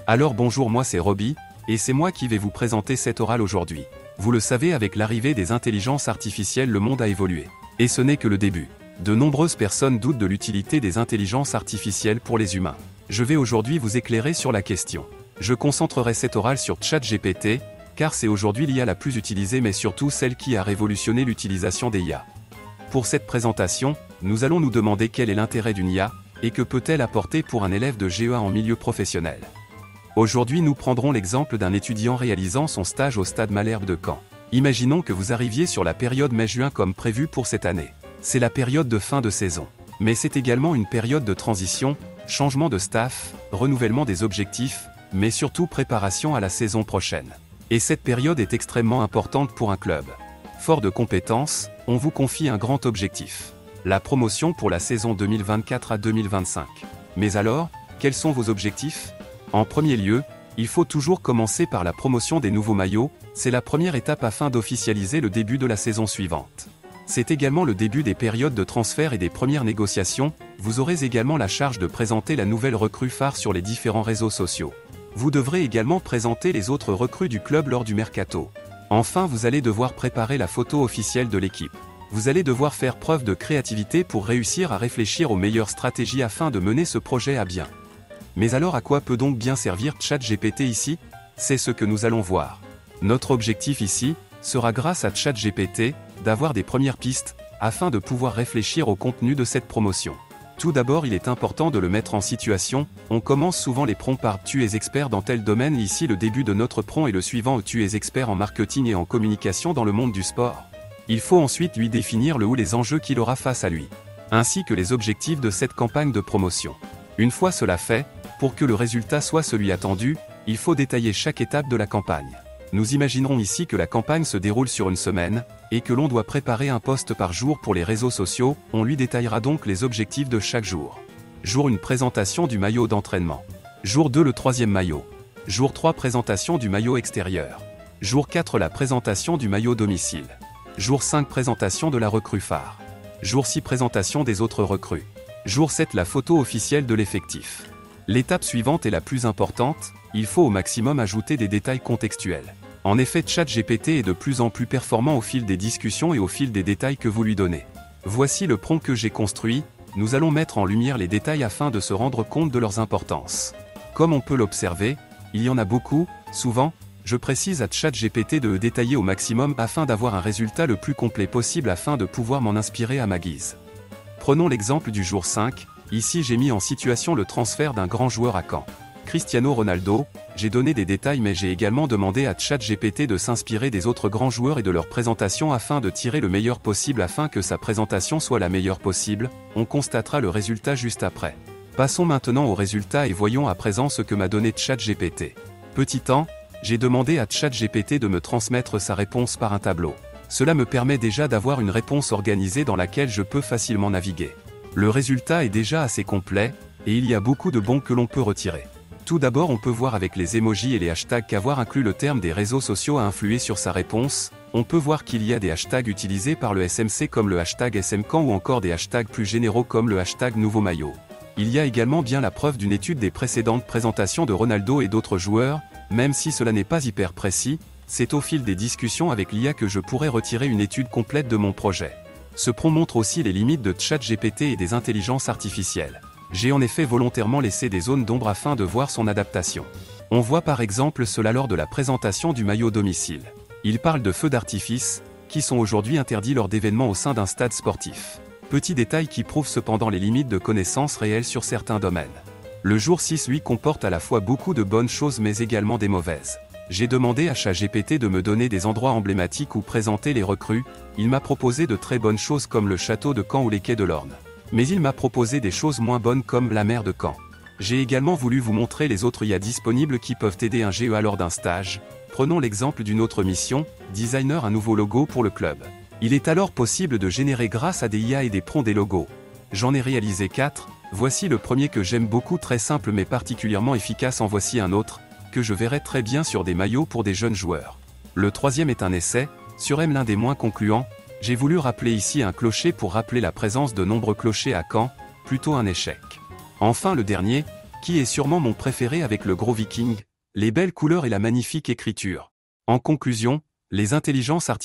Alors bonjour, moi c'est Roby, et c'est moi qui vais vous présenter cet oral aujourd'hui. Vous le savez, avec l'arrivée des intelligences artificielles, le monde a évolué. Et ce n'est que le début. De nombreuses personnes doutent de l'utilité des intelligences artificielles pour les humains. Je vais aujourd'hui vous éclairer sur la question. Je concentrerai cet oral sur ChatGPT, car c'est aujourd'hui l'IA la plus utilisée, mais surtout celle qui a révolutionné l'utilisation des IA. Pour cette présentation, nous allons nous demander quel est l'intérêt d'une IA, et que peut-elle apporter pour un élève de GEA en milieu professionnel. Aujourd'hui, nous prendrons l'exemple d'un étudiant réalisant son stage au Stade Malherbe de Caen. Imaginons que vous arriviez sur la période mai-juin comme prévu pour cette année. C'est la période de fin de saison. Mais c'est également une période de transition, changement de staff, renouvellement des objectifs, mais surtout préparation à la saison prochaine. Et cette période est extrêmement importante pour un club. Fort de compétences, on vous confie un grand objectif. La promotion pour la saison 2024 à 2025. Mais alors, quels sont vos objectifs ? En premier lieu, il faut toujours commencer par la promotion des nouveaux maillots, c'est la première étape afin d'officialiser le début de la saison suivante. C'est également le début des périodes de transfert et des premières négociations, vous aurez également la charge de présenter la nouvelle recrue phare sur les différents réseaux sociaux. Vous devrez également présenter les autres recrues du club lors du mercato. Enfin, vous allez devoir préparer la photo officielle de l'équipe. Vous allez devoir faire preuve de créativité pour réussir à réfléchir aux meilleures stratégies afin de mener ce projet à bien. Mais alors, à quoi peut donc bien servir ChatGPT ici ? C'est ce que nous allons voir. Notre objectif ici sera, grâce à ChatGPT, d'avoir des premières pistes, afin de pouvoir réfléchir au contenu de cette promotion. Tout d'abord, il est important de le mettre en situation. On commence souvent les prompts par « tu es expert dans tel domaine ». Ici, le début de notre prompt est le suivant « tu es expert en marketing et en communication dans le monde du sport ». Il faut ensuite lui définir le ou les enjeux qu'il aura face à lui, ainsi que les objectifs de cette campagne de promotion. Une fois cela fait, pour que le résultat soit celui attendu, il faut détailler chaque étape de la campagne. Nous imaginerons ici que la campagne se déroule sur une semaine, et que l'on doit préparer un post par jour pour les réseaux sociaux. On lui détaillera donc les objectifs de chaque jour. Jour 1, présentation du maillot d'entraînement. Jour 2, le troisième maillot. Jour 3, présentation du maillot extérieur. Jour 4, la présentation du maillot domicile. Jour 5, présentation de la recrue phare. Jour 6, présentation des autres recrues. Jour 7, la photo officielle de l'effectif. L'étape suivante est la plus importante, il faut au maximum ajouter des détails contextuels. En effet, ChatGPT est de plus en plus performant au fil des discussions et au fil des détails que vous lui donnez. Voici le prompt que j'ai construit, nous allons mettre en lumière les détails afin de se rendre compte de leur importance. Comme on peut l'observer, il y en a beaucoup, souvent, je précise à ChatGPT de détailler au maximum afin d'avoir un résultat le plus complet possible afin de pouvoir m'en inspirer à ma guise. Prenons l'exemple du jour 5. Ici, j'ai mis en situation le transfert d'un grand joueur à Caen. Cristiano Ronaldo. J'ai donné des détails, mais j'ai également demandé à ChatGPT de s'inspirer des autres grands joueurs et de leur présentation afin de tirer le meilleur possible afin que sa présentation soit la meilleure possible. On constatera le résultat juste après. Passons maintenant au résultat et voyons à présent ce que m'a donné ChatGPT. Petit 1, j'ai demandé à ChatGPT de me transmettre sa réponse par un tableau. Cela me permet déjà d'avoir une réponse organisée dans laquelle je peux facilement naviguer. Le résultat est déjà assez complet, et il y a beaucoup de bons que l'on peut retirer. Tout d'abord, on peut voir avec les emojis et les hashtags qu'avoir inclus le terme des réseaux sociaux a influé sur sa réponse. On peut voir qu'il y a des hashtags utilisés par le SMC comme le hashtag SMCamp ou encore des hashtags plus généraux comme le hashtag nouveau maillot. Il y a également bien la preuve d'une étude des précédentes présentations de Ronaldo et d'autres joueurs, même si cela n'est pas hyper précis, c'est au fil des discussions avec l'IA que je pourrais retirer une étude complète de mon projet. Ce prompt montre aussi les limites de ChatGPT et des intelligences artificielles. J'ai en effet volontairement laissé des zones d'ombre afin de voir son adaptation. On voit par exemple cela lors de la présentation du maillot domicile. Il parle de feux d'artifice, qui sont aujourd'hui interdits lors d'événements au sein d'un stade sportif. Petit détail qui prouve cependant les limites de connaissances réelles sur certains domaines. Le jour 6, lui, comporte à la fois beaucoup de bonnes choses mais également des mauvaises. J'ai demandé à ChatGPT de me donner des endroits emblématiques où présenter les recrues. Il m'a proposé de très bonnes choses comme le château de Caen ou les quais de l'Orne. Mais il m'a proposé des choses moins bonnes comme la mer de Caen. J'ai également voulu vous montrer les autres IA disponibles qui peuvent aider un GEA lors d'un stage. Prenons l'exemple d'une autre mission, designer un nouveau logo pour le club. Il est alors possible de générer grâce à des IA et des prompts des logos. J'en ai réalisé 4, voici le premier que j'aime beaucoup, très simple mais particulièrement efficace. En voici un autre, que je verrai très bien sur des maillots pour des jeunes joueurs. Le troisième est un essai, sur M, l'un des moins concluants. J'ai voulu rappeler ici un clocher pour rappeler la présence de nombreux clochers à Caen, plutôt un échec. Enfin le dernier, qui est sûrement mon préféré avec le gros Viking, les belles couleurs et la magnifique écriture. En conclusion, les intelligences artificielles